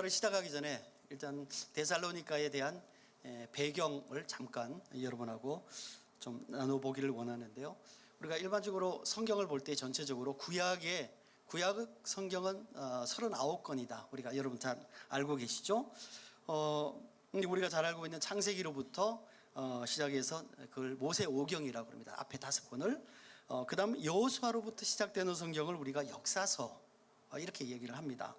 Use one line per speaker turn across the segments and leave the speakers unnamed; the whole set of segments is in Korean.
를 시작하기 전에 일단 데살로니가에 대한 배경을 잠깐 여러분하고 좀 나눠보기를 원하는데요. 우리가 일반적으로 성경을 볼 때 전체적으로 구약 성경은 39권이다. 우리가 여러분 잘 알고 계시죠? 우리가 잘 알고 있는 창세기로부터 시작해서 그걸 모세 오경이라고 합니다. 앞에 5권을. 그 다음 여호수아로부터 시작되는 성경을 우리가 역사서 이렇게 얘기를 합니다.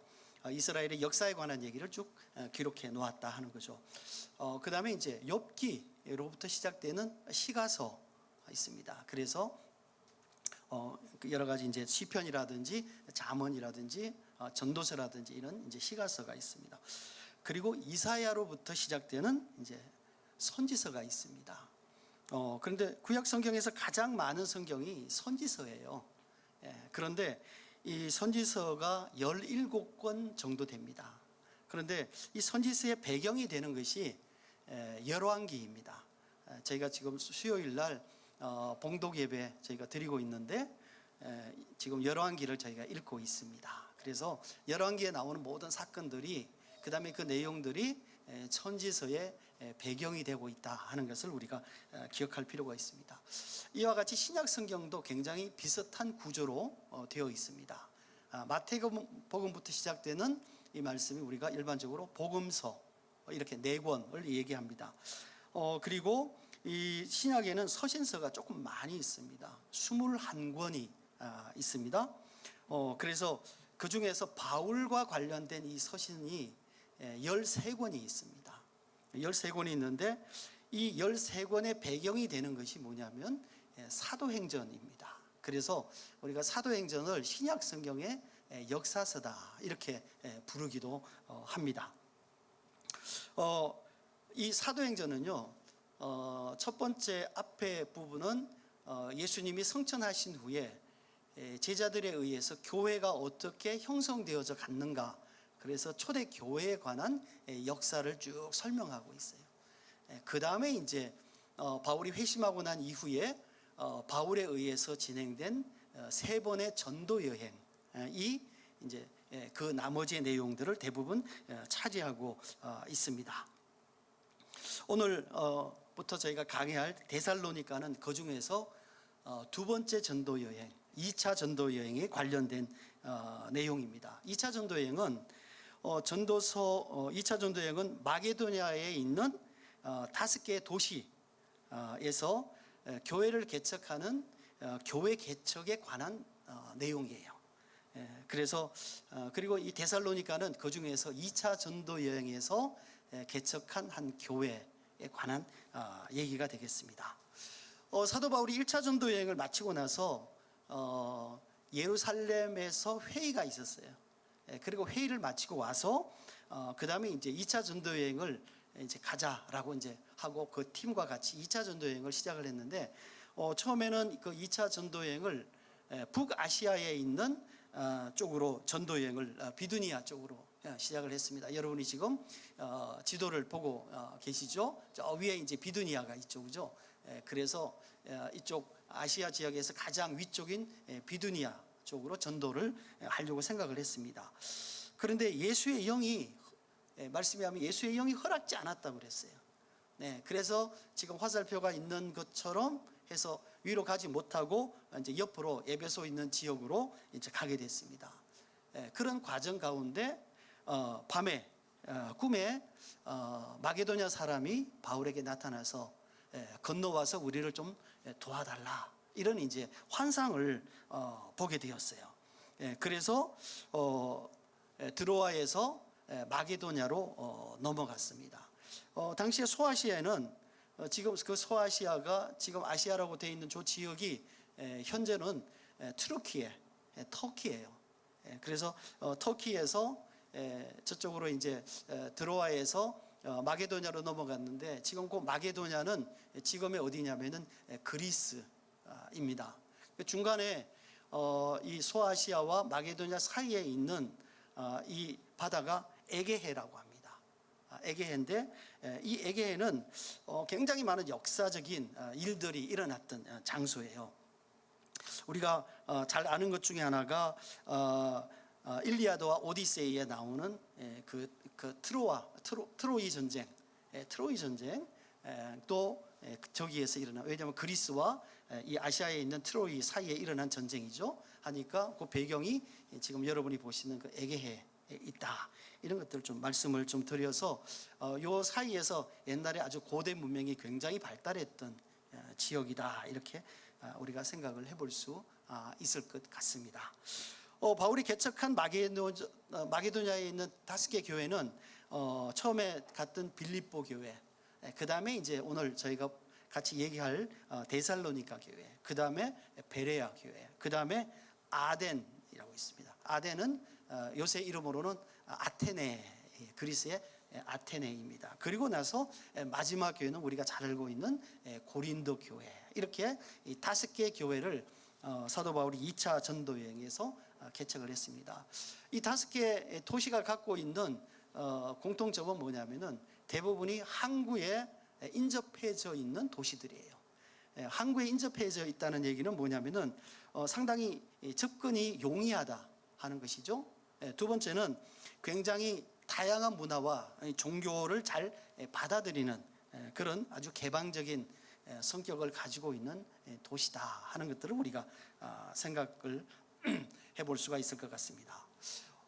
이스라엘의 역사에 관한 얘기를 쭉 기록해 놓았다 하는 거죠. 그 다음에 이제 욥기로부터 시작되는 시가서 있습니다. 그래서 여러 가지 이제 시편이라든지 잠언이라든지 전도서라든지 이런 이제 시가서가 있습니다. 그리고 이사야로부터 시작되는 이제 선지서가 있습니다. 그런데 구약 성경에서 가장 많은 성경이 선지서예요. 그런데 이 선지서가 17권 정도 됩니다. 그런데 이 선지서의 배경이 되는 것이 열왕기입니다. 저희가 지금 수요일 날 봉독 예배 저희가 드리고 있는데 지금 열왕기를 저희가 읽고 있습니다. 그래서 열왕기에 나오는 모든 사건들이 그 다음에 그 내용들이 선지서의 배경이 되고 있다 하는 것을 우리가 기억할 필요가 있습니다. 이와 같이 신약 성경도 굉장히 비슷한 구조로 되어 있습니다. 마태복음부터 시작되는 이 말씀이 우리가 일반적으로 복음서 이렇게 4권을 얘기합니다. 그리고 이 신약에는 서신서가 조금 많이 있습니다. 21권이 있습니다. 그래서 그 중에서 바울과 관련된 이 서신이 13권이 있습니다. 13권이 있는데 이 13권의 배경이 되는 것이 뭐냐면 사도행전입니다. 그래서 우리가 사도행전을 신약 성경의 역사서다 이렇게 부르기도 합니다. 이 사도행전은요, 첫 번째 앞에 부분은 예수님이 성천하신 후에 제자들에 의해서 교회가 어떻게 형성되어져 갔는가, 그래서 초대 교회에 관한 역사를 쭉 설명하고 있어요. 그 다음에 이제 바울이 회심하고 난 이후에 바울에 의해서 진행된 3번의 전도 여행이 이제 그 나머지의 내용들을 대부분 차지하고 있습니다. 오늘부터 저희가 강의할 데살로니가는 그 중에서 2번째 전도 여행, 2차 전도 여행에 관련된 내용입니다. 2차 전도 여행은 2차 전도 여행은 마게도냐에 있는 5개의 도시에서 교회를 개척하는 교회 개척에 관한 내용이에요. 그래서 그리고 이 데살로니가는 그 중에서 2차 전도 여행에서 개척한 한 교회에 관한 얘기가 되겠습니다. 사도 바울이 1차 전도 여행을 마치고 나서 예루살렘에서 회의가 있었어요. 그리고 회의를 마치고 와서 그 다음에 이제 2차 전도 여행을 이제 가자라고 이제 하고 그 팀과 같이 2차 전도 여행을 시작을 했는데 처음에는 그 2차 전도 여행을 북아시아에 있는 쪽으로 전도 여행을 비두니아 쪽으로 시작을 했습니다. 여러분이 지금 지도를 보고 계시죠? 저 위에 이제 비두니아가 있죠, 그죠? 그래서 이쪽 아시아 지역에서 가장 위쪽인 비두니아 쪽으로 전도를 하려고 생각을 했습니다. 그런데 예수의 영이 말씀이 하면 예수의 영이 허락지 않았다고 그랬어요. 그래서 지금 화살표가 있는 것처럼 해서 위로 가지 못하고 이제 옆으로 에베소 있는 지역으로 이제 가게 됐습니다. 그런 과정 가운데 밤에 꿈에 마게도냐 사람이 바울에게 나타나서 건너와서 우리를 좀 도와달라 이런 이제 환상을 보게 되었어요. 그래서 드로아에서 마게도냐로 넘어갔습니다. 당시에 소아시아에는 지금 그 소아시아가 지금 아시아라고 되어 있는 저 지역이 현재는 터키예요. 그래서 터키에서 저쪽으로 이제 드로아에서 마게도냐로 넘어갔는데 지금 그 마게도냐는 지금의 어디냐면은 그리스입니다. 중간에 이 소아시아와 마게도냐 사이에 있는 이 바다가 에게해라고 합니다. 에게해인데 이 에게해는 굉장히 많은 역사적인 일들이 일어났던 장소예요. 우리가 잘 아는 것 중에 하나가 일리아드와 오디세이에 나오는 그 그 트로이 전쟁, 트로이 전쟁 또 저기에서 일어난, 왜냐하면 그리스와 이 아시아에 있는 트로이 사이에 일어난 전쟁이죠. 하니까 그 배경이 지금 여러분이 보시는 그 에게해에 있다. 이런 것들을 좀 말씀을 좀 드려서 요 사이에서 옛날에 아주 고대 문명이 굉장히 발달했던 지역이다. 이렇게 우리가 생각을 해볼 수 있을 것 같습니다. 바울이 개척한 마게도냐에 있는 5개 교회는 처음에 갔던 빌립보 교회, 그 다음에 이제 오늘 저희가 같이 얘기할 데살로니가 교회, 그 다음에 베레아 교회, 그 다음에 아덴이라고 있습니다. 아덴은 요새 이름으로는 아테네, 그리스의 아테네입니다. 그리고 나서 마지막 교회는 우리가 잘 알고 있는 고린도 교회. 이렇게 이 5개 교회를 사도 바울이 2차 전도 여행에서 개척을 했습니다. 이 5개 도시가 갖고 있는 공통점은 뭐냐면은 대부분이 항구에 인접해져 있는 도시들이에요. 항구에 인접해져 있다는 얘기는 뭐냐면은 상당히 접근이 용이하다 하는 것이죠. 두 번째는 굉장히 다양한 문화와 종교를 잘 받아들이는 그런 아주 개방적인 성격을 가지고 있는 도시다 하는 것들을 우리가 생각을 해볼 수가 있을 것 같습니다.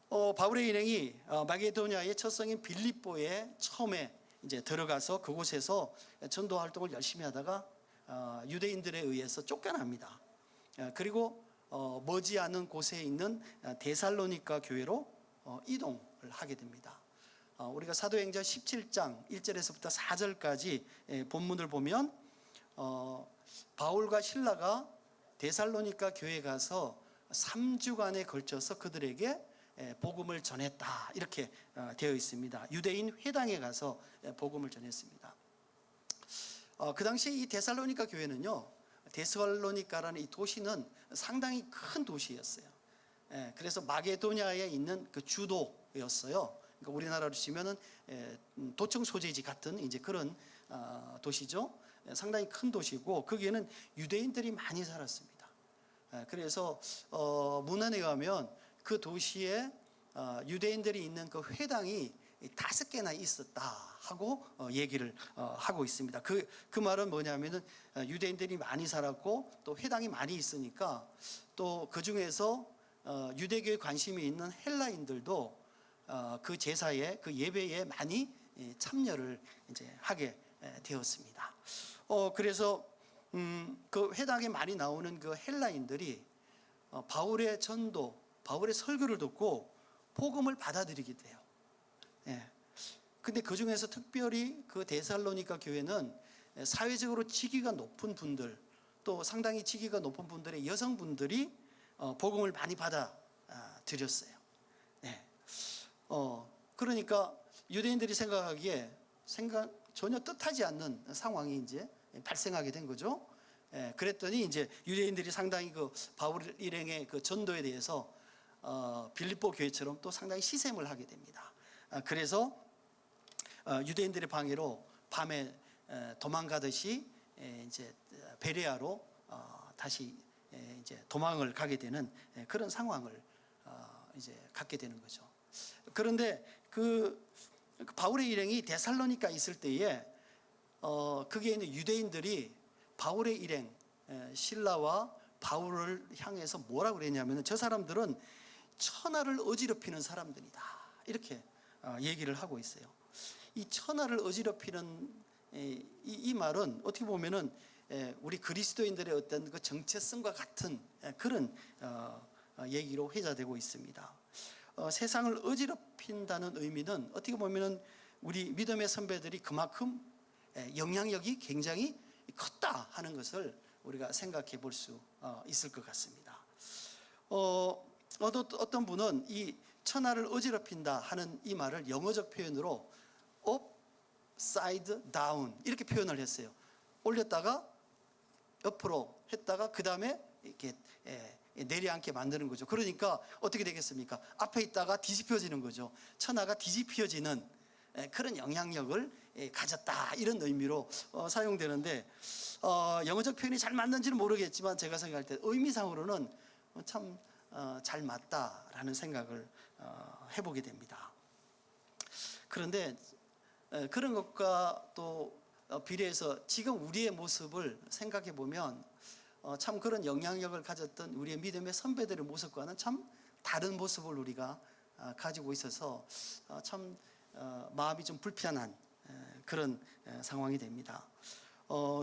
바울의 일행이 마게도냐의 첫 성인 빌립보에 처음에 이제 들어가서 그곳에서 전도 활동을 열심히 하다가 유대인들에 의해서 쫓겨납니다. 그리고 머지않은 곳에 있는 데살로니가 교회로 이동을 하게 됩니다. 우리가 사도행전 17장 1절에서부터 4절까지 본문을 보면 바울과 실라가 데살로니가 교회에 가서 3주간에 걸쳐서 그들에게 복음을 전했다, 이렇게 되어 있습니다. 유대인 회당에 가서 복음을 전했습니다. 그 당시 이 데살로니가 교회는요, 데살로니가라는 이 도시는 상당히 큰 도시였어요. 그래서 마게도냐에 있는 그 주도였어요. 그러니까 우리나라로 치면은 도청 소재지 같은 이제 그런 도시죠. 상당히 큰 도시고 거기에는 유대인들이 많이 살았습니다. 그래서 문헌에 가면 그 도시에 유대인들이 있는 그 회당이 5개나 있었다 하고 얘기를 하고 있습니다. 그 말은 뭐냐면은 유대인들이 많이 살았고 또 회당이 많이 있으니까 또 그 중에서 유대교에 관심이 있는 헬라인들도 그 제사에, 그 예배에 많이 참여를 이제 하게 되었습니다. 그래서 그 회당에 많이 나오는 그 헬라인들이 바울의 전도, 바울의 설교를 듣고 복음을 받아들이게 돼요. 근데 그 중에서 특별히 그 데살로니가 교회는 사회적으로 직위가 높은 분들, 또 상당히 직위가 높은 분들의 여성분들이 복음을 많이 받아들였어요. 그러니까 유대인들이 생각하기에 전혀 뜻하지 않는 상황이 이제 발생하게 된 거죠. 그랬더니 이제 유대인들이 상당히 그 바울 일행의 그 전도에 대해서 빌립보 교회처럼 또 상당히 시샘을 하게 됩니다. 그래서 유대인들의 방해로 밤에 도망가듯이 이제 베레아로 다시 이제 도망을 가게 되는 그런 상황을 이제 갖게 되는 거죠. 그런데 그 바울의 일행이 데살로니가 있을 때에 거기에 있는 유대인들이 바울의 일행 실라와 바울을 향해서 뭐라고 그랬냐면, 저 사람들은 천하를 어지럽히는 사람들이다, 이렇게 얘기를 하고 있어요. 이 천하를 어지럽히는 이 말은 어떻게 보면은 우리 그리스도인들의 어떤 그 정체성과 같은 그런 얘기로 회자되고 있습니다. 세상을 어지럽힌다는 의미는 어떻게 보면은 우리 믿음의 선배들이 그만큼 영향력이 굉장히 컸다 하는 것을 우리가 생각해 볼 수 있을 것 같습니다. 어떤 분은 이 천하를 어지럽힌다 하는 이 말을 영어적 표현으로 upside down 이렇게 표현을 했어요. 올렸다가 옆으로 했다가 그 다음에 이렇게 내려앉게 만드는 거죠. 그러니까 어떻게 되겠습니까? 앞에 있다가 뒤집혀지는 거죠. 천하가 뒤집혀지는 그런 영향력을 가졌다, 이런 의미로 사용되는데 영어적 표현이 잘 맞는지는 모르겠지만 제가 생각할 때 의미상으로는 참 잘 맞다라는 생각을 해보게 됩니다. 그런데 그런 것과 또 비례해서 지금 우리의 모습을 생각해 보면 참 그런 영향력을 가졌던 우리의 믿음의 선배들의 모습과는 참 다른 모습을 우리가 가지고 있어서 참 마음이 좀 불편한 그런 상황이 됩니다.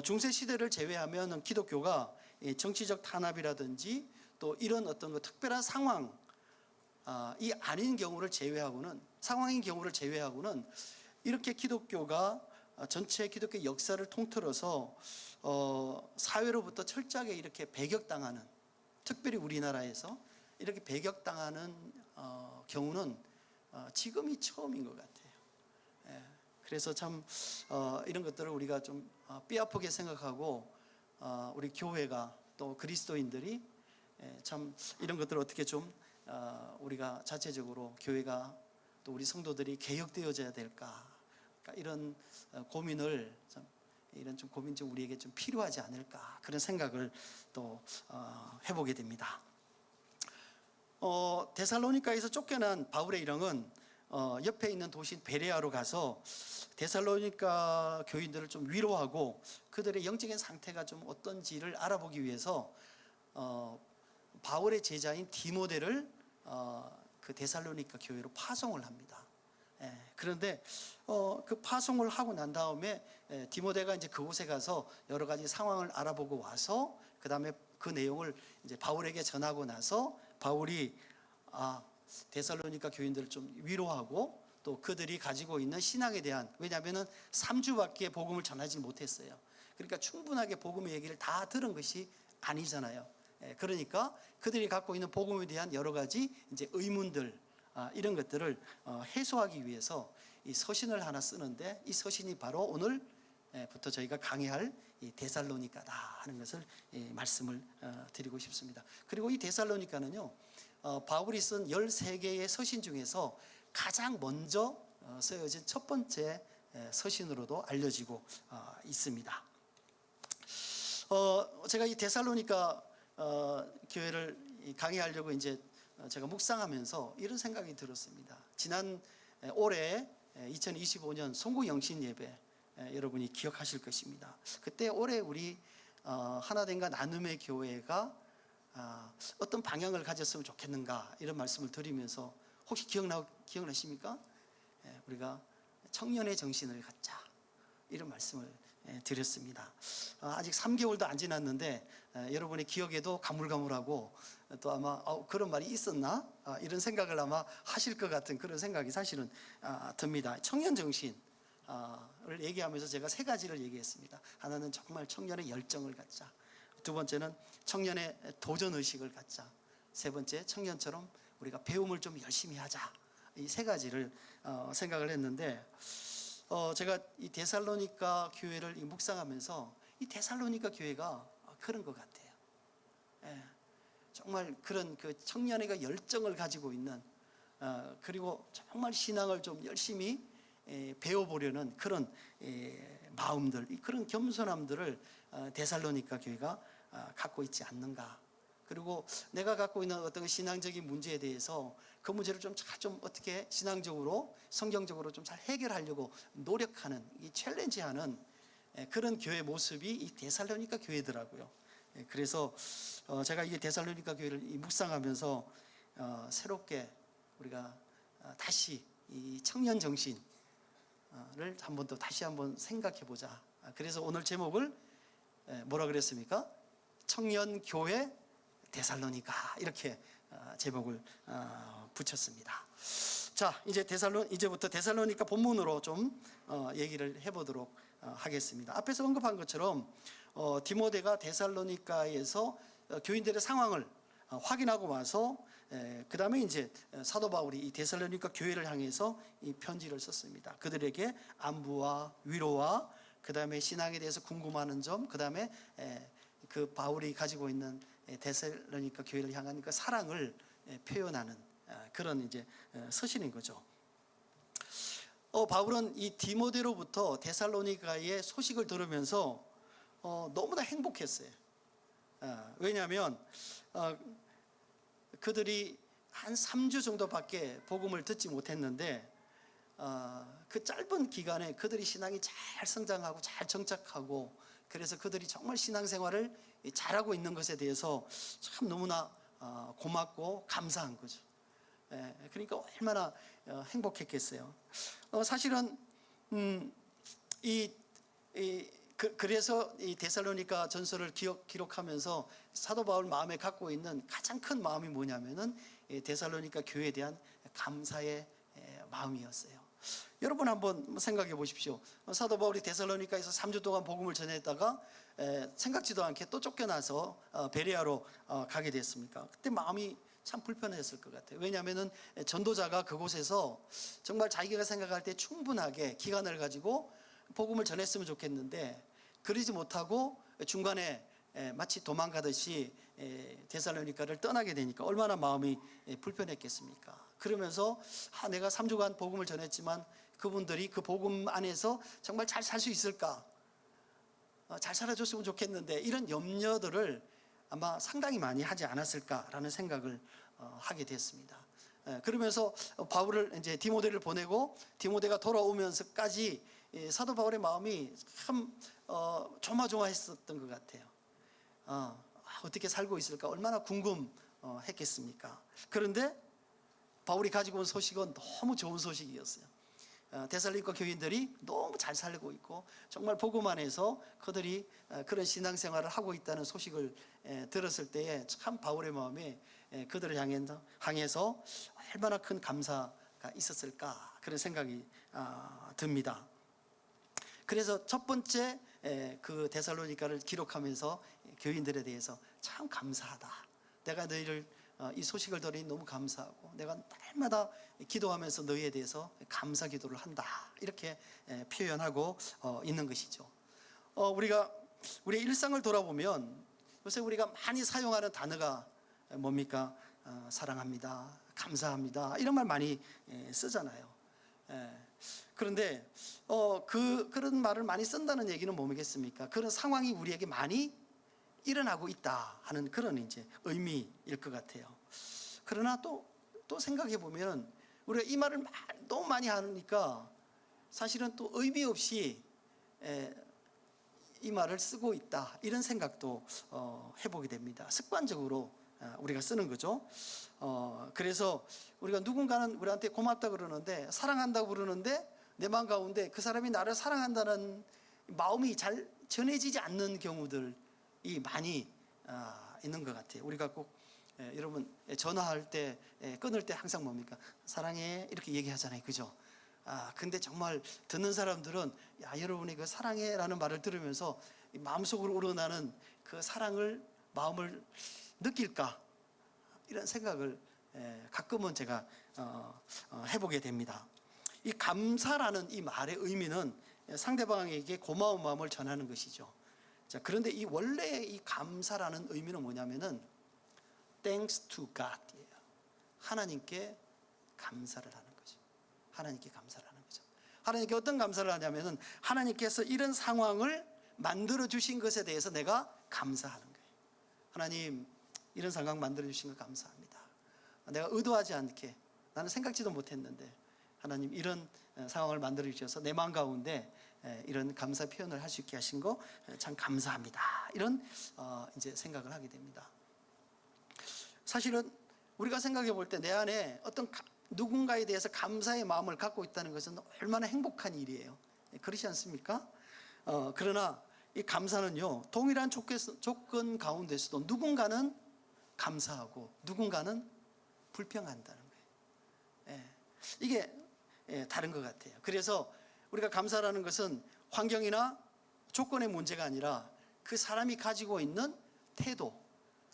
중세 시대를 제외하면 기독교가 정치적 탄압이라든지 또 이런 어떤 특별한 상황이 아닌 경우를 제외하고는, 상황인 경우를 제외하고는 이렇게 기독교가 전체 기독교 역사를 통틀어서 사회로부터 철저하게 이렇게 배격당하는, 특별히 우리나라에서 이렇게 배격당하는 경우는 지금이 처음인 것 같아요. 그래서 참 이런 것들을 우리가 좀 뼈아프게 생각하고 우리 교회가 또 그리스도인들이 참 이런 것들을 어떻게 좀 우리가 자체적으로 교회가 또 우리 성도들이 개혁되어져야 될까, 그러니까 이런 고민을 이런 좀 고민 좀 우리에게 좀 필요하지 않을까, 그런 생각을 또 해보게 됩니다. 데살로니가에서 쫓겨난 바울의 일행은 옆에 있는 도시 베레아로 가서 데살로니가 교인들을 좀 위로하고 그들의 영적인 상태가 좀 어떤지를 알아보기 위해서 바울의 제자인 디모데를 그 데살로니가 교회로 파송을 합니다. 그런데 그 파송을 하고 난 다음에 디모데가 이제 그곳에 가서 여러 가지 상황을 알아보고 와서 그 다음에 그 내용을 이제 바울에게 전하고 나서 바울이 데살로니가 교인들을 좀 위로하고 또 그들이 가지고 있는 신앙에 대한, 왜냐하면은 3주밖에 복음을 전하지 못했어요. 그러니까 충분하게 복음의 얘기를 다 들은 것이 아니잖아요. 그러니까 그들이 갖고 있는 복음에 대한 여러 가지 이제 의문들, 이런 것들을 해소하기 위해서 이 서신을 하나 쓰는데, 이 서신이 바로 오늘부터 저희가 강의할 이 데살로니가다 하는 것을 말씀을 드리고 싶습니다. 그리고 이 데살로니가는요, 바울이 쓴 13개의 서신 중에서 가장 먼저 쓰여진 첫 번째 서신으로도 알려지고 있습니다. 제가 이 데살로니가 교회를 강의하려고 이제 제가 묵상하면서 이런 생각이 들었습니다. 지난 올해 2025년 송구영신 예배, 여러분이 기억하실 것입니다. 그때 올해 우리 하나됨과 나눔의 교회가 어떤 방향을 가졌으면 좋겠는가, 이런 말씀을 드리면서 혹시 기억나십니까? 우리가 청년의 정신을 갖자, 이런 말씀을 드렸습니다. 아직 3개월도 안 지났는데 여러분의 기억에도 가물가물하고 또 아마 그런 말이 있었나? 이런 생각을 아마 하실 것 같은 그런 생각이 사실은 듭니다. 청년 정신을 얘기하면서 제가 3가지를 얘기했습니다. 하나는 정말 청년의 열정을 갖자, 두 번째는 청년의 도전의식을 갖자, 세 번째 청년처럼 우리가 배움을 좀 열심히 하자. 이 3가지를 생각을 했는데 제가 이 데살로니가 교회를 묵상하면서 이 데살로니가 교회가 그런 것 같아요. 정말 그런 그 청년의 열정을 가지고 있는, 그리고 정말 신앙을 좀 열심히 배워보려는 그런 마음들, 그런 겸손함들을 데살로니가 교회가 갖고 있지 않는가. 그리고 내가 갖고 있는 어떤 신앙적인 문제에 대해서 그 문제를 좀 어떻게 신앙적으로 성경적으로 좀 잘 해결하려고 노력하는, 이 챌린지하는 그런 교회 모습이 이 데살로니가 교회더라고요. 그래서 제가 이 데살로니가 교회를 묵상하면서 새롭게 우리가 다시 이 청년 정신을 한번 더 다시 한번 생각해 보자. 그래서 오늘 제목을 뭐라 그랬습니까? 청년 교회 데살로니가, 이렇게 제목을 붙였습니다. 자, 이제부터 데살로니가 본문으로 좀 얘기를 해보도록 하겠습니다. 앞에서 언급한 것처럼 디모데가 데살로니가에서 교인들의 상황을 확인하고 와서 그 다음에 이제 사도 바울이 이 데살로니가 교회를 향해서 이 편지를 썼습니다. 그들에게 안부와 위로와 그 다음에 신앙에 대해서 궁금하는 점, 그 다음에 그 바울이 가지고 있는 데살로니가 교회를 향한 그 사랑을 표현하는 그런 이제 서신인 거죠. 바울은 이 디모데로부터 데살로니가의 소식을 들으면서 너무나 행복했어요. 왜냐하면 그들이 한 3주 정도밖에 복음을 듣지 못했는데 그 짧은 기간에 그들이 신앙이 잘 성장하고 잘 정착하고, 그래서 그들이 정말 신앙생활을 잘하고 있는 것에 대해서 참 너무나 고맙고 감사한 거죠. 그러니까 얼마나 행복했겠어요. 사실은 그래서 이 데살로니가 전서를 기록하면서 사도 바울 마음에 갖고 있는 가장 큰 마음이 뭐냐면은 데살로니가 교회에 대한 감사의 마음이었어요. 여러분 한번 생각해 보십시오. 사도 바울이 데살로니가에서 3주 동안 복음을 전했다가 생각지도 않게 또 쫓겨나서 베레아로 가게 됐습니까? 그때 마음이 참 불편했을 것 같아요. 왜냐하면은 전도자가 그곳에서 정말 자기가 생각할 때 충분하게 기간을 가지고 복음을 전했으면 좋겠는데, 그러지 못하고 중간에 마치 도망가듯이 데살로니가를 떠나게 되니까 얼마나 마음이 불편했겠습니까? 그러면서 내가 3주간 복음을 전했지만 그분들이 그 복음 안에서 정말 잘 살 수 있을까? 잘 살아줬으면 좋겠는데, 이런 염려들을 아마 상당히 많이 하지 않았을까라는 생각을 하게 됐습니다. 그러면서 바울을 이제 디모데를 보내고 디모데가 돌아오면서까지 사도 바울의 마음이 참 조마조마했었던 것 같아요. 어떻게 살고 있을까 얼마나 궁금했겠습니까? 그런데 바울이 가지고 온 소식은 너무 좋은 소식이었어요. 데살로니가 교인들이 너무 잘 살고 있고 정말 복음 안에서 그들이 그런 신앙생활을 하고 있다는 소식을 들었을 때에 참 바울의 마음에 그들을 향해서 얼마나 큰 감사가 있었을까, 그런 생각이 듭니다. 그래서 첫 번째 그 데살로니가를 기록하면서 교인들에 대해서 참 감사하다, 내가 너희를 이 소식을 들으니 너무 감사하고 내가 날마다 기도하면서 너희에 대해서 감사 기도를 한다, 이렇게 표현하고 있는 것이죠. 우리가 우리의 일상을 돌아보면 요새 우리가 많이 사용하는 단어가 뭡니까? 사랑합니다, 감사합니다, 이런 말 많이 쓰잖아요. 그런데 그런 말을 많이 쓴다는 얘기는 뭐겠습니까? 그런 상황이 우리에게 많이 일어나고 있다 하는 그런 이제 의미일 것 같아요. 그러나 또 생각해 보면 우리가 이 말을 너무 많이 하니까 사실은 또 의미 없이 이 말을 쓰고 있다, 이런 생각도 해보게 됩니다. 습관적으로 우리가 쓰는 거죠. 그래서 우리가 누군가는 우리한테 고맙다 그러는데, 사랑한다고 그러는데 내 마음 가운데 그 사람이 나를 사랑한다는 마음이 잘 전해지지 않는 경우들이 많이 있는 것 같아요. 우리가 꼭 여러분 전화할 때 끊을 때 항상 뭡니까? 사랑해, 이렇게 얘기하잖아요, 그죠? 근데 정말 듣는 사람들은 여러분이 그 사랑해라는 말을 들으면서 마음속으로 우러나는 그 사랑을, 마음을 느낄까, 이런 생각을 가끔은 제가 해보게 됩니다. 이 감사라는 이 말의 의미는 상대방에게 고마운 마음을 전하는 것이죠. 자, 그런데 이 원래 이 감사라는 의미는 뭐냐면은 thanks to God이에요. 하나님께 감사를 하는 거죠. 하나님께 감사를 하는 거죠. 하나님께 어떤 감사를 하냐면은 하나님께서 이런 상황을 만들어 주신 것에 대해서 내가 감사하는 거예요. 하나님, 이런 상황 만들어 주신 거 감사합니다. 내가 의도하지 않게, 나는 생각지도 못했는데 하나님 이런 상황을 만들어 주셔서 내 마음 가운데 이런 감사 표현을 할 수 있게 하신 거 참 감사합니다, 이런 이제 생각을 하게 됩니다. 사실은 우리가 생각해 볼 때 내 안에 어떤 누군가에 대해서 감사의 마음을 갖고 있다는 것은 얼마나 행복한 일이에요. 그렇지 않습니까? 그러나 이 감사는요, 동일한 조건 가운데서도 누군가는 감사하고 누군가는 불평한다는 거예요. 이게 다른 것 같아요. 그래서 우리가 감사라는 것은 환경이나 조건의 문제가 아니라 그 사람이 가지고 있는 태도,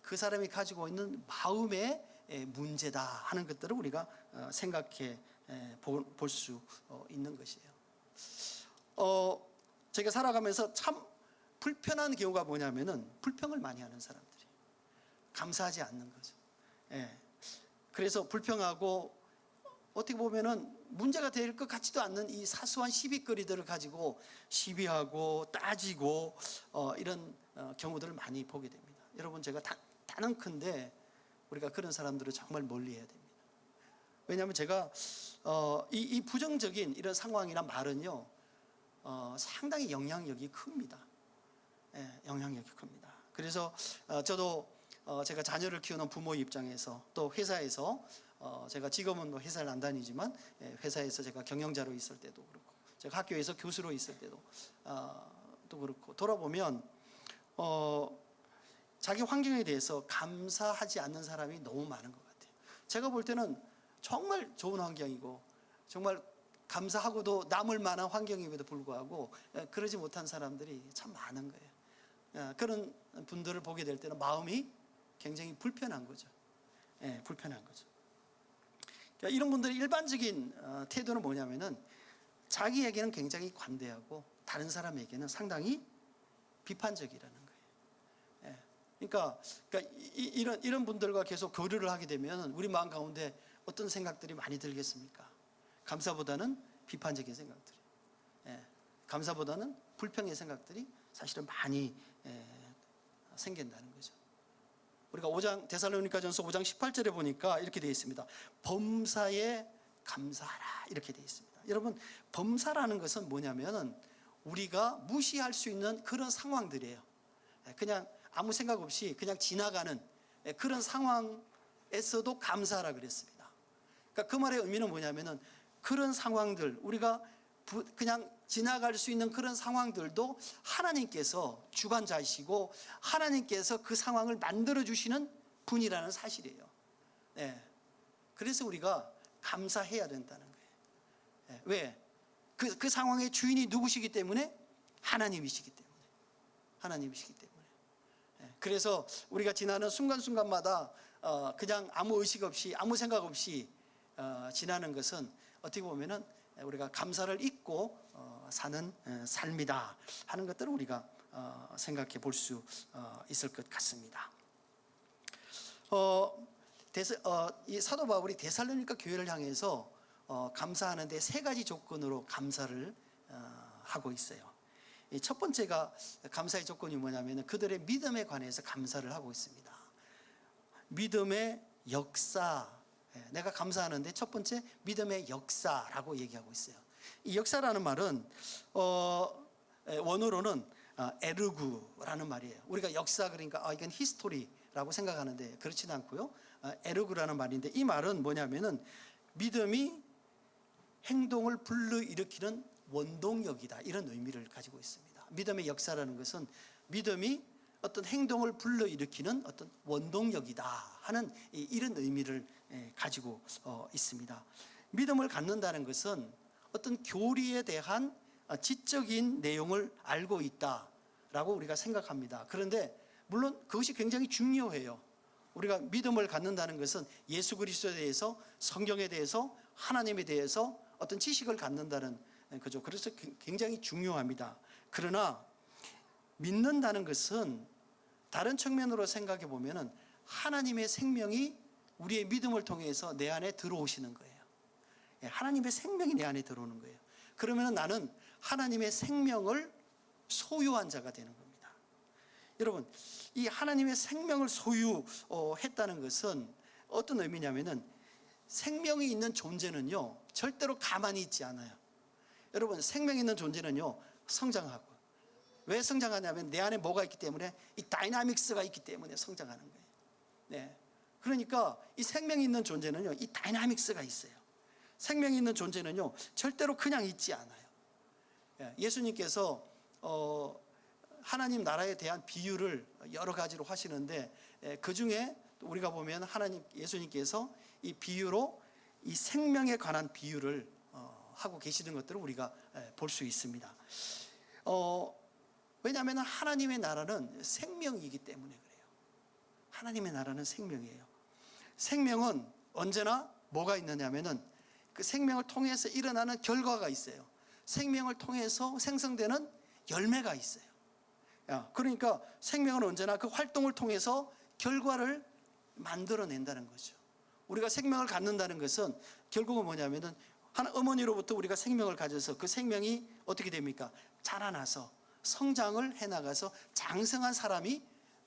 그 사람이 가지고 있는 마음의 문제다 하는 것들을 우리가 생각해 볼 수 있는 것이에요. 제가 살아가면서 참 불편한 경우가 뭐냐면은 불평을 많이 하는 사람들이 감사하지 않는 거죠. 그래서 불평하고 어떻게 보면은 문제가 될 것 같지도 않는 이 사소한 시비거리들을 가지고 시비하고 따지고 이런 경우들을 많이 보게 됩니다. 여러분, 제가 단언컨대 우리가 그런 사람들을 정말 멀리해야 됩니다. 왜냐하면 제가 이 부정적인 이런 상황이나 말은요, 상당히 영향력이 큽니다. 예, 영향력이 큽니다. 그래서 저도 제가 자녀를 키우는 부모 입장에서 또 회사에서 제가 지금은 뭐 회사를 안 다니지만 회사에서 제가 경영자로 있을 때도 그렇고 제가 학교에서 교수로 있을 때도 또 그렇고 돌아보면 자기 환경에 대해서 감사하지 않는 사람이 너무 많은 것 같아요. 제가 볼 때는 정말 좋은 환경이고 정말 감사하고도 남을 만한 환경임에도 불구하고 그러지 못한 사람들이 참 많은 거예요. 그런 분들을 보게 될 때는 마음이 굉장히 불편한 거죠. 불편한 거죠. 그러니까 이런 분들의 일반적인 태도는 뭐냐면은 자기에게는 굉장히 관대하고 다른 사람에게는 상당히 비판적이라는 거예요. 그러니까 이런 분들과 계속 교류를 하게 되면 우리 마음 가운데 어떤 생각들이 많이 들겠습니까? 감사보다는 비판적인 생각들이, 감사보다는 불평의 생각들이 사실은 많이 생긴다는 거죠. 우리가 데살로니가전서 5장 18절에 보니까 이렇게 되어 있습니다. 범사에 감사하라 이렇게 되어 있습니다. 여러분, 범사라는 것은 뭐냐면은 우리가 무시할 수 있는 그런 상황들이에요. 그냥 아무 생각 없이 그냥 지나가는 그런 상황에서도 감사하라 그랬습니다. 그러니까 그 말의 의미는 뭐냐면은 그런 상황들, 우리가 그냥 지나갈 수 있는 그런 상황들도 하나님께서 주관자이시고 하나님께서 그 상황을 만들어 주시는 분이라는 사실이에요. 그래서 우리가 감사해야 된다는 거예요. 왜? 그 상황의 주인이 누구시기 때문에? 하나님이시기 때문에. 하나님이시기 때문에. 그래서 우리가 지나는 순간순간마다 그냥 아무 의식 없이 아무 생각 없이 지나는 것은 어떻게 보면은 우리가 감사를 잊고 사는 삶이다 하는 것들을 우리가 생각해 볼 수 있을 것 같습니다. 이 사도 바울이 데살로니가 교회를 향해서 감사하는데 세 가지 조건으로 감사를 하고 있어요. 첫 번째가 감사의 조건이 뭐냐면 그들의 믿음에 관해서 감사를 하고 있습니다. 믿음의 역사, 내가 감사하는데 첫 번째 믿음의 역사라고 얘기하고 있어요. 이 역사라는 말은 원어로는 에르구라는 말이에요. 우리가 역사 그러니까 이건 히스토리라고 생각하는데 그렇지는 않고요. 에르구라는 말인데 이 말은 뭐냐면은 믿음이 행동을 불러일으키는 원동력이다 이런 의미를 가지고 있습니다. 믿음의 역사라는 것은 믿음이 어떤 행동을 불러일으키는 어떤 원동력이다 하는 이런 의미를 가지고 있습니다. 믿음을 갖는다는 것은 어떤 교리에 대한 지적인 내용을 알고 있다라고 우리가 생각합니다. 그런데 물론 그것이 굉장히 중요해요. 우리가 믿음을 갖는다는 것은 예수 그리스도에 대해서, 성경에 대해서, 하나님에 대해서 어떤 지식을 갖는다는 거죠. 그래서 굉장히 중요합니다. 그러나 믿는다는 것은 다른 측면으로 생각해 보면은 하나님의 생명이 우리의 믿음을 통해서 내 안에 들어오시는 거예요. 하나님의 생명이 내 안에 들어오는 거예요. 그러면 나는 하나님의 생명을 소유한 자가 되는 겁니다. 여러분, 이 하나님의 생명을 소유했다는 것은 어떤 의미냐면은 생명이 있는 존재는요 절대로 가만히 있지 않아요. 여러분, 생명이 있는 존재는요 성장하고, 왜 성장하냐면 내 안에 뭐가 있기 때문에, 이 다이나믹스가 있기 때문에 성장하는 거예요. 그러니까 이 생명이 있는 존재는요 이 다이나믹스가 있어요. 생명이 있는 존재는요 절대로 그냥 있지 않아요. 예수님께서 하나님 나라에 대한 비유를 여러 가지로 하시는데 그 중에 우리가 보면 예수님께서 이 비유로 이 생명에 관한 비유를 하고 계시는 것들을 우리가 볼 수 있습니다. 왜냐하면 하나님의 나라는 생명이기 때문에 그래요. 하나님의 나라는 생명이에요. 생명은 언제나 뭐가 있느냐면은 그 생명을 통해서 일어나는 결과가 있어요. 생명을 통해서 생성되는 열매가 있어요. 그러니까 생명은 언제나 그 활동을 통해서 결과를 만들어낸다는 거죠. 우리가 생명을 갖는다는 것은 결국은 뭐냐면은 한 어머니로부터 우리가 생명을 가져서 그 생명이 어떻게 됩니까? 자라나서 성장을 해나가서 장성한 사람이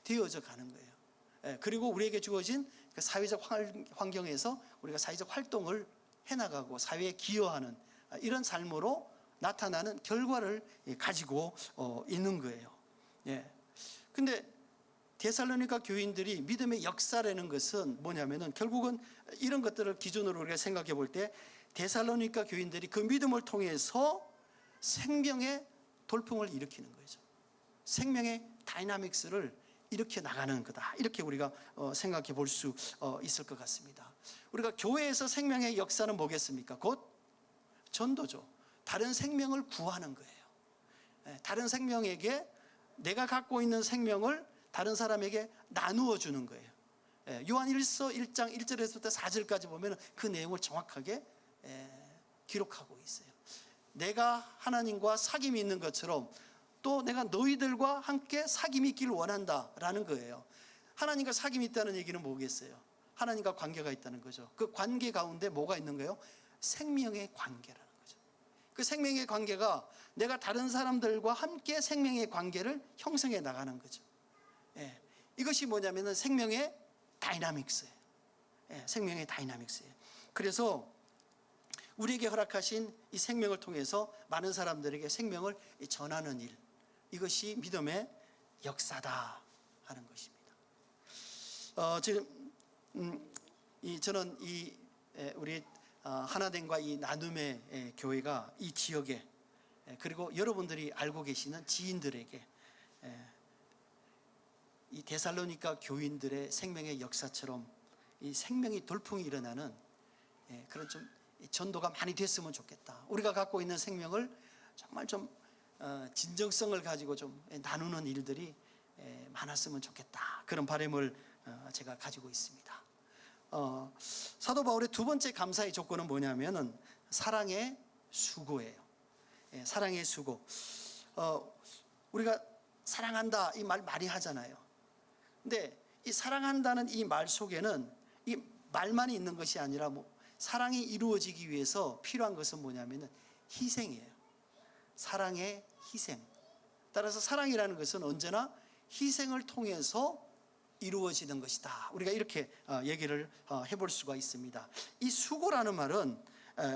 되어져 가는 거예요. 그리고 우리에게 주어진 그 사회적 환경에서 우리가 사회적 활동을 해나가고 사회에 기여하는 이런 삶으로 나타나는 결과를 가지고 있는 거예요. 예. 근데 데살로니가 교인들이 믿음의 역사라는 것은 뭐냐면은 결국은 이런 것들을 기준으로 우리가 생각해 볼 때 데살로니가 교인들이 그 믿음을 통해서 생명의 돌풍을 일으키는 거죠. 생명의 다이나믹스를 일으켜 나가는 거다. 이렇게 우리가 생각해 볼 수 있을 것 같습니다. 우리가 교회에서 생명의 역사는 뭐겠습니까? 곧 전도죠. 다른 생명을 구하는 거예요. 다른 생명에게 내가 갖고 있는 생명을 다른 사람에게 나누어 주는 거예요. 요한일서 1장 1절에서부터 4절까지 보면 그 내용을 정확하게 기록하고 있어요. 내가 하나님과 사귐이 있는 것처럼 또 내가 너희들과 함께 사귐이 있기를 원한다라는 거예요. 하나님과 사귐이 있다는 얘기는 뭐겠어요? 하나님과 관계가 있다는 거죠. 그 관계 가운데 뭐가 있는 거예요? 생명의 관계라는 거죠. 그 생명의 관계가 내가 다른 사람들과 함께 생명의 관계를 형성해 나가는 거죠. 이것이 뭐냐면은 생명의 다이나믹스예요. 생명의 다이나믹스예요. 그래서 우리에게 허락하신 이 생명을 통해서 많은 사람들에게 생명을 전하는 일, 이것이 믿음의 역사다 하는 것입니다. 지금 저는 우리 하나됨과 이 나눔의 교회가 이 지역에 그리고 여러분들이 알고 계시는 지인들에게 이 데살로니가 교인들의 생명의 역사처럼 이 생명의 돌풍이 일어나는 그런 좀 전도가 많이 됐으면 좋겠다. 우리가 갖고 있는 생명을 정말 좀 진정성을 가지고 좀 나누는 일들이 많았으면 좋겠다. 그런 바람을 제가 가지고 있습니다. 사도 바울의 두 번째 감사의 조건은 뭐냐면은 사랑의 수고예요. 사랑의 수고. 우리가 사랑한다 이 말 많이 하잖아요. 근데 이 사랑한다는 이 말 속에는 이 말만이 있는 것이 아니라 사랑이 이루어지기 위해서 필요한 것은 뭐냐면은 희생이에요. 사랑의 희생. 따라서 사랑이라는 것은 언제나 희생을 통해서 이루어지는 것이다. 우리가 이렇게 얘기를 해볼 수가 있습니다. 이 수고라는 말은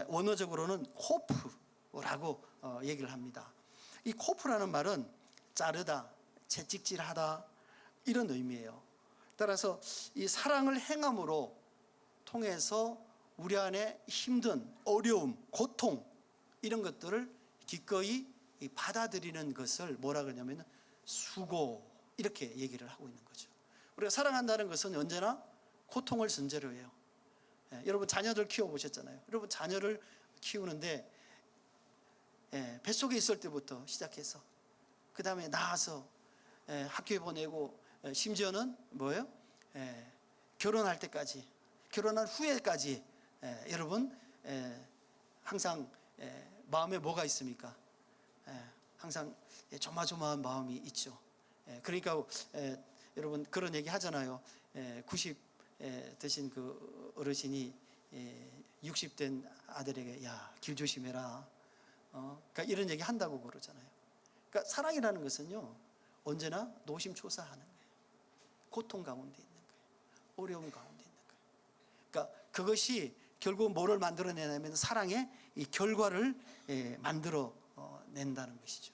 원어적으로는 코프라고 얘기를 합니다. 이 코프라는 말은 자르다, 채찍질하다 이런 의미예요. 따라서 이 사랑을 행함으로 통해서 우리 안에 힘든 어려움, 고통 이런 것들을 기꺼이 받아들이는 것을 뭐라 그러냐면 수고 이렇게 얘기를 하고 있는 거죠. 우리가 사랑한다는 것은 언제나 고통을 전제로 해요. 여러분 자녀들 키워보셨잖아요. 여러분 자녀를 키우는데 뱃속에 있을 때부터 시작해서 그 다음에 낳아서 학교에 보내고 심지어는 뭐예요? 결혼할 때까지, 결혼한 후에까지 여러분 항상 마음에 뭐가 있습니까? 항상 조마조마한 마음이 있죠. 그러니까 여러분 그런 얘기 하잖아요. 90 되신 그 어르신이 60된 아들에게 야, 길 조심해라. 그러니까 이런 얘기 한다고 그러잖아요. 그러니까 사랑이라는 것은요 언제나 노심초사하는 거예요. 고통 가운데 있는 거예요. 어려움 가운데 있는 거예요. 그러니까 그것이 결국 뭐를 만들어내냐면 사랑의 이 결과를 만들어 낸다는 것이죠.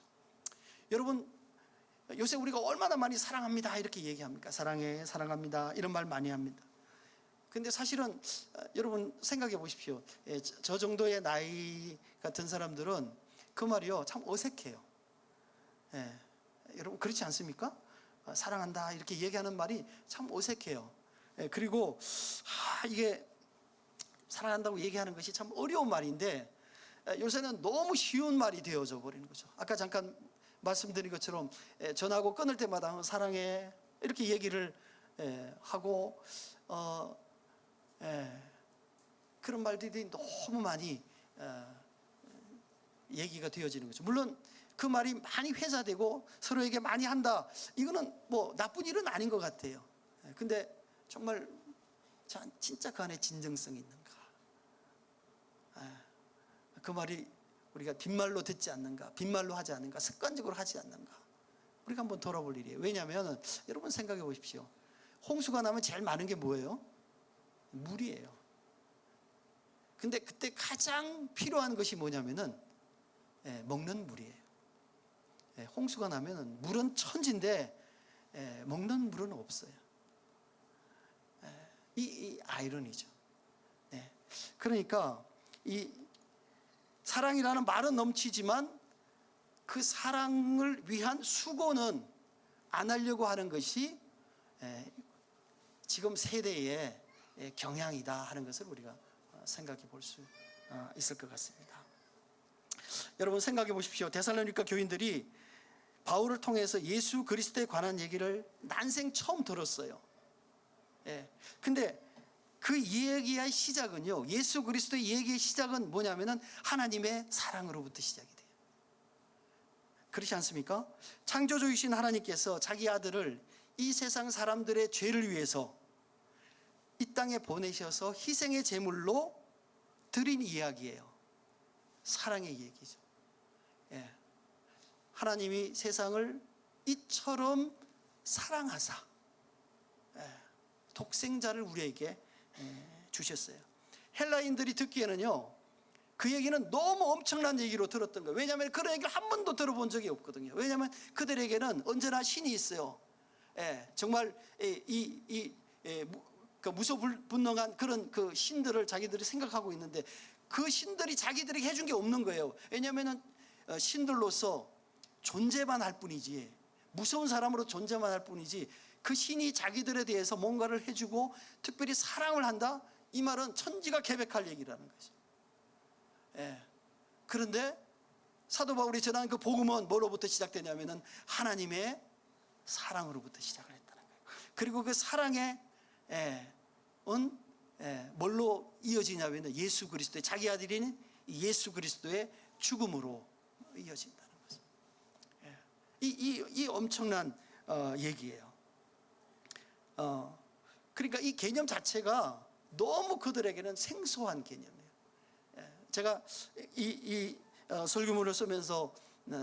여러분 요새 우리가 얼마나 많이 사랑합니다 이렇게 얘기합니까? 사랑해, 사랑합니다 이런 말 많이 합니다. 근데 사실은 여러분 생각해 보십시오. 저 정도의 나이 같은 사람들은 그 말이요 참 어색해요. 여러분 그렇지 않습니까? 사랑한다 이렇게 얘기하는 말이 참 어색해요. 그리고 이게 사랑한다고 얘기하는 것이 참 어려운 말인데 요새는 너무 쉬운 말이 되어져 버리는 거죠. 아까 잠깐 말씀드린 것처럼 전화하고 끊을 때마다 사랑해 이렇게 얘기를 하고 그런 말들이 너무 많이 얘기가 되어지는 거죠. 물론 그 말이 많이 회자되고 서로에게 많이 한다 이거는 뭐 나쁜 일은 아닌 것 같아요. 근데 정말 진짜 그 안에 진정성이 있는가? 그 말이 우리가 빈말로 듣지 않는가? 빈말로 하지 않는가? 습관적으로 하지 않는가? 우리가 한번 돌아볼 일이에요. 왜냐하면 여러분 생각해 보십시오. 홍수가 나면 제일 많은 게 뭐예요? 물이에요. 근데 그때 가장 필요한 것이 뭐냐면은 먹는 물이에요. 홍수가 나면은 물은 천지인데 먹는 물은 없어요. 이 아이러니죠. 그러니까 이 사랑이라는 말은 넘치지만 그 사랑을 위한 수고는 안 하려고 하는 것이 지금 세대의 경향이다 하는 것을 우리가 생각해 볼 수 있을 것 같습니다. 여러분 생각해 보십시오. 데살로니가 교인들이 바울을 통해서 예수 그리스도에 관한 얘기를 난생 처음 들었어요. 근데 그 얘기의 시작은요, 예수 그리스도의 얘기의 시작은 뭐냐면은 하나님의 사랑으로부터 시작이 돼요. 그렇지 않습니까? 창조주이신 하나님께서 자기 아들을 이 세상 사람들의 죄를 위해서 이 땅에 보내셔서 희생의 제물로 드린 이야기예요. 사랑의 얘기죠. 하나님이 세상을 이처럼 사랑하사 독생자를 우리에게 주셨어요. 헬라인들이 듣기에는요, 그 얘기는 너무 엄청난 얘기로 들었던 거예요. 왜냐하면 그런 얘기를 한 번도 들어본 적이 없거든요. 왜냐하면 그들에게는 언제나 신이 있어요. 정말 그 무소불능한 그런 그 신들을 자기들이 생각하고 있는데 그 신들이 자기들에게 해준 게 없는 거예요. 왜냐하면 신들로서 존재만 할 뿐이지, 무서운 사람으로 존재만 할 뿐이지, 그 신이 자기들에 대해서 뭔가를 해주고 특별히 사랑을 한다, 이 말은 천지가 계획할 얘기라는 거죠. 그런데 사도 바울이 전한 그 복음은 뭐로부터 시작되냐면은 하나님의 사랑으로부터 시작을 했다는 거예요. 그리고 그 사랑의 뭘로 이어지냐면 예수 그리스도의, 자기 아들인 예수 그리스도의 죽음으로 이어진다는 거죠. 이 엄청난 얘기예요. 그러니까 이 개념 자체가 너무 그들에게는 생소한 개념이에요. 제가 이 설교문을 쓰면서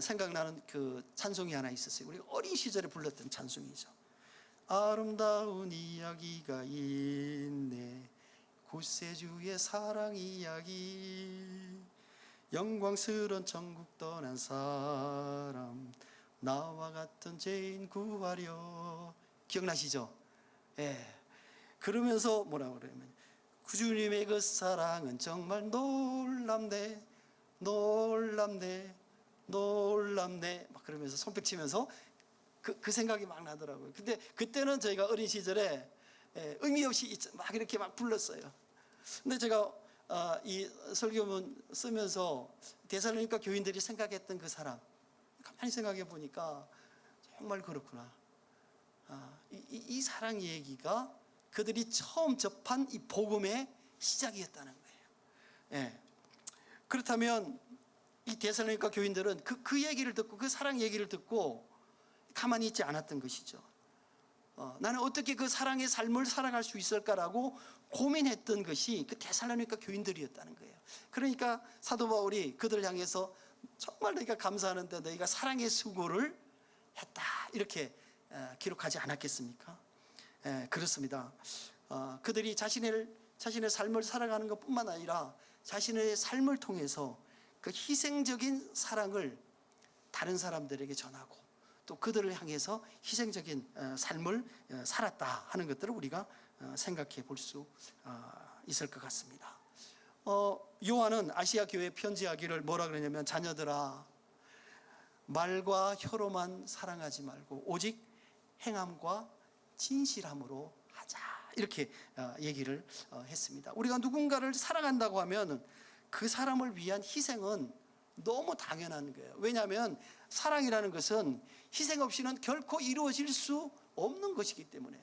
생각나는 그 찬송이 하나 있었어요. 우리 어린 시절에 불렀던 찬송이죠. 아름다운 이야기가 있네, 구세주의 사랑 이야기, 영광스러운 천국 떠난 사람, 나와 같은 죄인 구하려. 기억나시죠? 그러면서 뭐라 그러냐면 구주님의 그 사랑은 정말 놀랍네, 놀랍네, 놀랍네, 막 그러면서 손뼉 치면서 그 생각이 막 나더라고요. 근데 그때는 저희가 어린 시절에 의미 없이 막 이렇게 막 불렀어요. 근데 제가 이 설교문 쓰면서 데살로니가 교인들이 생각했던 그 사랑, 가만히 생각해 보니까 정말 그렇구나. 이 사랑 얘기가 그들이 처음 접한 이 복음의 시작이었다는 거예요. 그렇다면 이 데살로니가 교인들은 그 얘기를 듣고, 그 사랑 얘기를 듣고 가만히 있지 않았던 것이죠. 나는 어떻게 그 사랑의 삶을 살아갈 수 있을까라고 고민했던 것이 그 데살로니가 교인들이었다는 거예요. 그러니까 사도 바울이 그들을 향해서 정말 너희가 감사하는데 너희가 사랑의 수고를 했다, 이렇게 기록하지 않았겠습니까? 그렇습니다. 그들이 자신의 삶을 살아가는 것뿐만 아니라 자신의 삶을 통해서 그 희생적인 사랑을 다른 사람들에게 전하고 또 그들을 향해서 희생적인 삶을 살았다 하는 것들을 우리가 생각해 볼 수 있을 것 같습니다. 요한은 아시아 교회에 편지하기를 뭐라 그러냐면, 자녀들아, 말과 혀로만 사랑하지 말고 오직 행함과 진실함으로 하자, 이렇게 얘기를 했습니다. 우리가 누군가를 사랑한다고 하면 그 사람을 위한 희생은 너무 당연한 거예요. 왜냐하면 사랑이라는 것은 희생 없이는 결코 이루어질 수 없는 것이기 때문에요.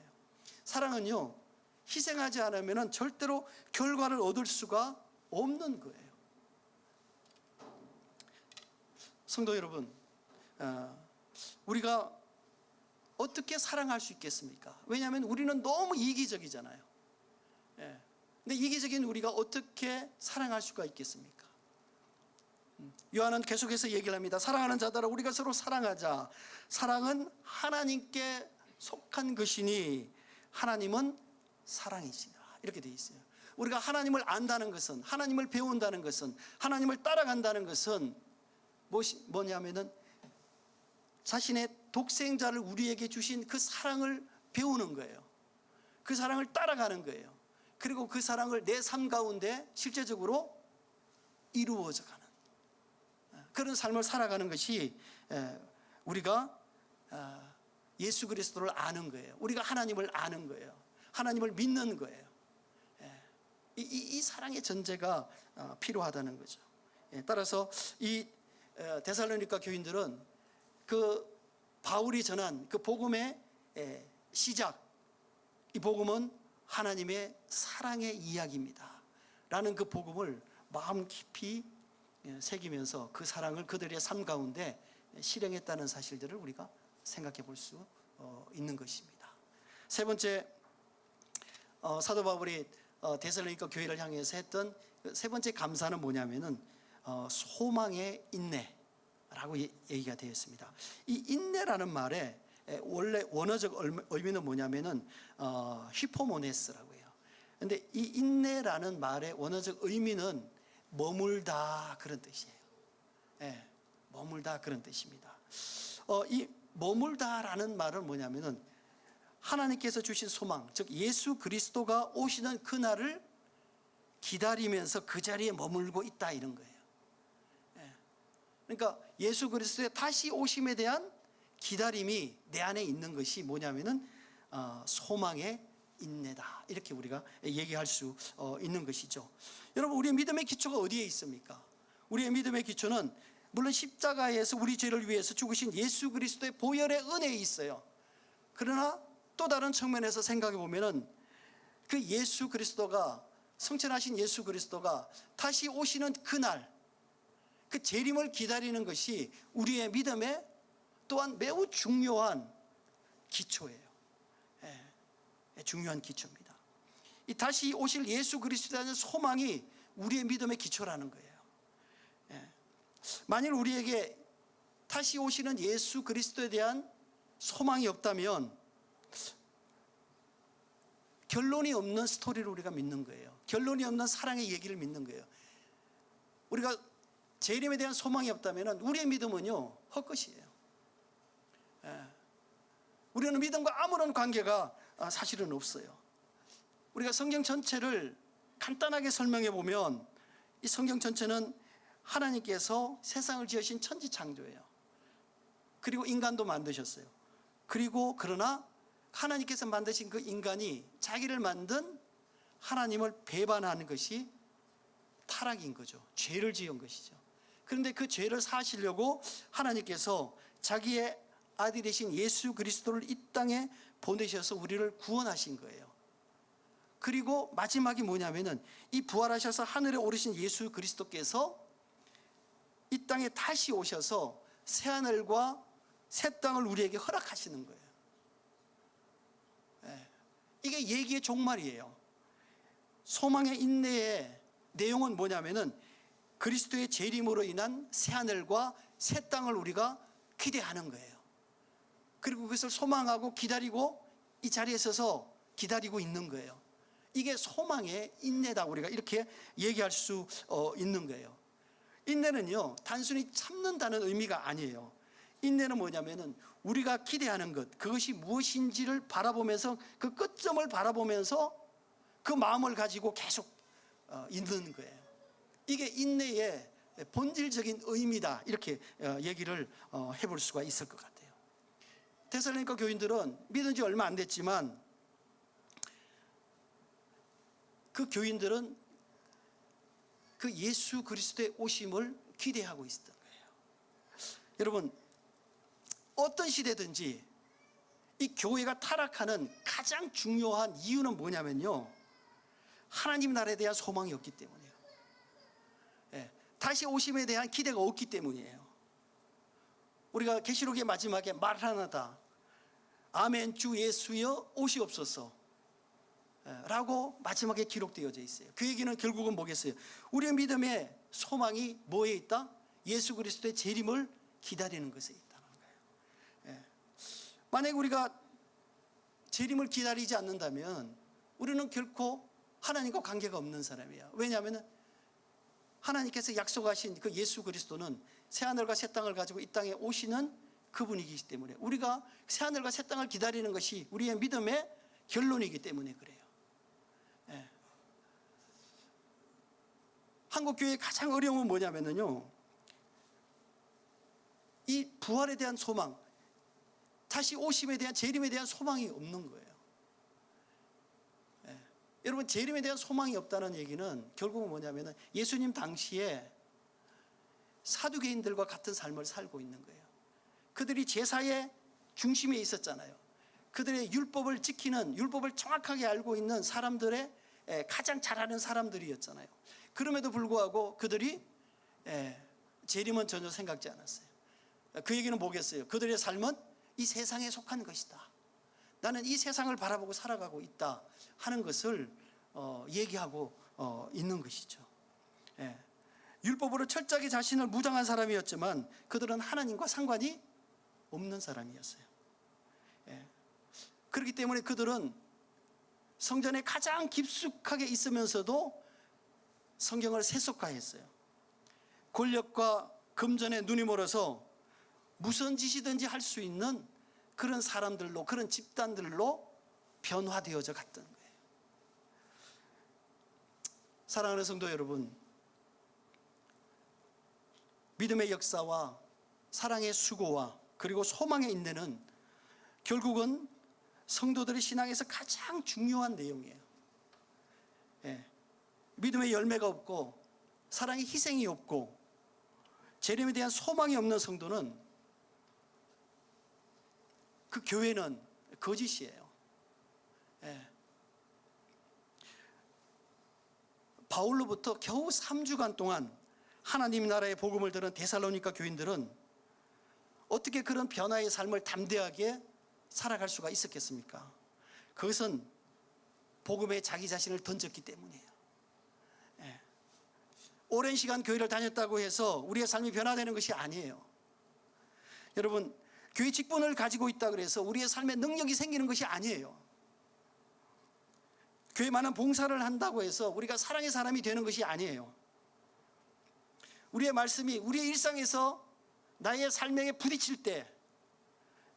사랑은요, 희생하지 않으면 절대로 결과를 얻을 수가 없는 거예요. 성도 여러분, 우리가 어떻게 사랑할 수 있겠습니까? 왜냐하면 우리는 너무 이기적이잖아요. 근데 이기적인 우리가 어떻게 사랑할 수가 있겠습니까? 요한은 계속해서 얘기를 합니다. 사랑하는 자들아, 우리가 서로 사랑하자. 사랑은 하나님께 속한 것이니 하나님은 사랑이시니라. 이렇게 돼 있어요. 우리가 하나님을 안다는 것은, 하나님을 배운다는 것은, 하나님을 따라간다는 것은 뭐냐면은 자신의 독생자를 우리에게 주신 그 사랑을 배우는 거예요. 그 사랑을 따라가는 거예요. 그리고 그 사랑을 내 삶 가운데 실제적으로 이루어져 가는 그런 삶을 살아가는 것이 우리가 예수 그리스도를 아는 거예요. 우리가 하나님을 아는 거예요. 하나님을 믿는 거예요. 이 사랑의 전제가 필요하다는 거죠. 따라서 이 데살로니가 교인들은 그 바울이 전한 그 복음의 시작, 이 복음은 하나님의 사랑의 이야기입니다 라는 그 복음을 마음 깊이 새기면서 그 사랑을 그들의 삶 가운데 실행했다는 사실들을 우리가 생각해 볼 수 있는 것입니다. 세 번째, 사도 바울이 데살로니가 교회를 향해서 했던 세 번째 감사는 뭐냐면은 소망의 인내라고 얘기가 되어 있습니다. 이 인내라는 말에 원래 원어적 의미는 뭐냐면은 히포모네스라고 해요. 근데 이 인내라는 말의 원어적 의미는 머물다 그런 뜻이에요. 머물다 그런 뜻입니다. 이 머물다라는 말은 뭐냐면은 하나님께서 주신 소망, 즉 예수 그리스도가 오시는 그날을 기다리면서 그 자리에 머물고 있다 이런 거예요. 그러니까 예수 그리스도의 다시 오심에 대한 기다림이 내 안에 있는 것이 뭐냐면은 소망의 인내다 이렇게 우리가 얘기할 수 있는 것이죠. 여러분, 우리의 믿음의 기초가 어디에 있습니까? 우리의 믿음의 기초는 물론 십자가에서 우리 죄를 위해서 죽으신 예수 그리스도의 보혈의 은혜에 있어요. 그러나 또 다른 측면에서 생각해 보면은 그 예수 그리스도가, 성천하신 예수 그리스도가 다시 오시는 그날, 그 재림을 기다리는 것이 우리의 믿음의 또한 매우 중요한 기초예요. 중요한 기초입니다. 이 다시 오실 예수 그리스도에 대한 소망이 우리의 믿음의 기초라는 거예요. 만일 우리에게 다시 오시는 예수 그리스도에 대한 소망이 없다면 결론이 없는 스토리를 우리가 믿는 거예요. 결론이 없는 사랑의 얘기를 믿는 거예요. 우리가 재림에 대한 소망이 없다면 우리의 믿음은요 헛것이에요. 우리는 믿음과 아무런 관계가 사실은 없어요. 우리가 성경 전체를 간단하게 설명해 보면 이 성경 전체는 하나님께서 세상을 지으신 천지창조예요. 그리고 인간도 만드셨어요. 그리고 그러나 하나님께서 만드신 그 인간이 자기를 만든 하나님을 배반하는 것이 타락인 거죠. 죄를 지은 것이죠. 그런데 그 죄를 사하시려고 하나님께서 자기의 아들이신 예수 그리스도를 이 땅에 보내셔서 우리를 구원하신 거예요. 그리고 마지막이 뭐냐면은 이 부활하셔서 하늘에 오르신 예수 그리스도께서 이 땅에 다시 오셔서 새하늘과 새 땅을 우리에게 허락하시는 거예요. 이게 얘기의 종말이에요. 소망의 인내의 내용은 뭐냐면은 그리스도의 재림으로 인한 새하늘과 새 땅을 우리가 기대하는 거예요. 그리고 그것을 소망하고 기다리고 이 자리에 서서 기다리고 있는 거예요. 이게 소망의 인내다, 우리가 이렇게 얘기할 수 있는 거예요. 인내는요 단순히 참는다는 의미가 아니에요. 인내는 뭐냐면은 우리가 기대하는 것, 그것이 무엇인지를 바라보면서 그 끝점을 바라보면서 그 마음을 가지고 계속 있는 거예요. 이게 인내의 본질적인 의미다, 이렇게 얘기를 해볼 수가 있을 것 같아요. 데살로니가 교인들은 믿은 지 얼마 안 됐지만 그 교인들은 그 예수 그리스도의 오심을 기대하고 있었던 거예요. 여러분, 어떤 시대든지 이 교회가 타락하는 가장 중요한 이유는 뭐냐면요, 하나님 나라에 대한 소망이 없기 때문이에요. 다시 오심에 대한 기대가 없기 때문이에요. 우리가 계시록의 마지막에 마라나다, 아멘 주 예수여 오시옵소서 라고 마지막에 기록되어져 있어요. 그 얘기는 결국은 뭐겠어요? 우리의 믿음의 소망이 뭐에 있다? 예수 그리스도의 재림을 기다리는 것에 있다는 거예요. 만약에 우리가 재림을 기다리지 않는다면 우리는 결코 하나님과 관계가 없는 사람이에요. 왜냐하면 하나님께서 약속하신 그 예수 그리스도는 새하늘과 새 땅을 가지고 이 땅에 오시는 그분이기 때문에 우리가 새하늘과 새 땅을 기다리는 것이 우리의 믿음의 결론이기 때문에 그래요. 예. 한국교회의 가장 어려움은 뭐냐면요, 이 부활에 대한 소망, 다시 오심에 대한, 재림에 대한 소망이 없는 거예요. 예. 여러분, 재림에 대한 소망이 없다는 얘기는 결국은 뭐냐면 예수님 당시에 사두개인들과 같은 삶을 살고 있는 거예요. 그들이 제사의 중심에 있었잖아요. 그들의 율법을 지키는, 율법을 정확하게 알고 있는 사람들의 가장 잘 아는 사람들이었잖아요. 그럼에도 불구하고 그들이 재림은 전혀 생각지 않았어요. 그 얘기는 뭐겠어요? 그들의 삶은 이 세상에 속한 것이다. 나는 이 세상을 바라보고 살아가고 있다 하는 것을 얘기하고 있는 것이죠. 율법으로 철저하게 자신을 무장한 사람이었지만 그들은 하나님과 상관이 없는 사람이었어요. 그렇기 때문에 그들은 성전에 가장 깊숙하게 있으면서도 성경을 세속화했어요. 권력과 금전에 눈이 멀어서 무슨 짓이든지 할 수 있는 그런 사람들로, 그런 집단들로 변화되어져 갔던 거예요. 사랑하는 성도 여러분, 믿음의 역사와 사랑의 수고와 그리고 소망의 인내는 결국은 성도들의 신앙에서 가장 중요한 내용이에요. 믿음의 열매가 없고 사랑의 희생이 없고 재림에 대한 소망이 없는 성도는, 그 교회는 거짓이에요. 바울로부터 겨우 3주간 동안 하나님 나라의 복음을 들은 데살로니가 교인들은 어떻게 그런 변화의 삶을 담대하게 살아갈 수가 있었겠습니까? 그것은 복음에 자기 자신을 던졌기 때문이에요. 오랜 시간 교회를 다녔다고 해서 우리의 삶이 변화되는 것이 아니에요. 여러분, 교회 직분을 가지고 있다 그래서 우리의 삶에 능력이 생기는 것이 아니에요. 교회 많은 봉사를 한다고 해서 우리가 사랑의 사람이 되는 것이 아니에요. 우리의 말씀이 우리의 일상에서 나의 삶에 부딪힐 때,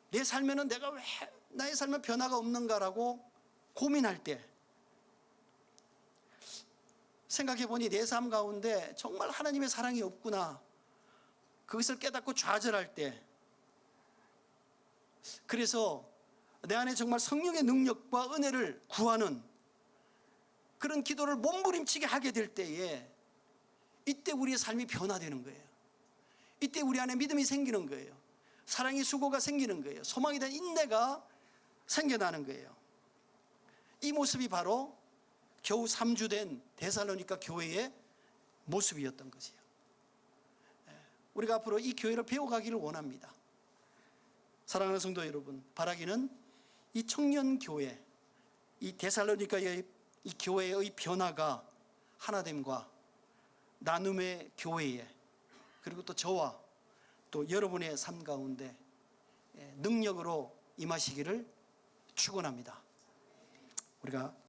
내 삶에는 내가 왜 나의 삶에 변화가 없는가라고 고민할 때, 생각해보니 내 삶 가운데 정말 하나님의 사랑이 없구나, 그것을 깨닫고 좌절할 때, 그래서 내 안에 정말 성령의 능력과 은혜를 구하는 그런 기도를 몸부림치게 하게 될 때에, 이때 우리의 삶이 변화되는 거예요. 이때 우리 안에 믿음이 생기는 거예요. 사랑의 수고가 생기는 거예요. 소망에 대한 인내가 생겨나는 거예요. 이 모습이 바로 겨우 3주 된 데살로니가 교회의 모습이었던 것이에요. 우리가 앞으로 이 교회를 배워가기를 원합니다. 사랑하는 성도 여러분, 바라기는 이 청년 교회, 이 데살로니가의 이 교회의 변화가 하나됨과 나눔의 교회에, 그리고 또 저와 또 여러분의 삶 가운데 능력으로 임하시기를 축원합니다. 우리가